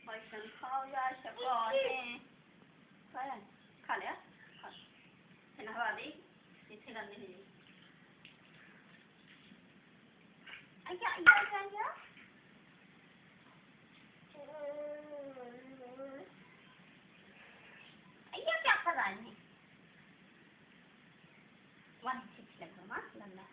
बैसन खाओ यार शक्कर खाया खा लिया खा नहवा दी इसे करने है आया आया आया आया क्या कर रहा है वन सिक्स लगा मार लगा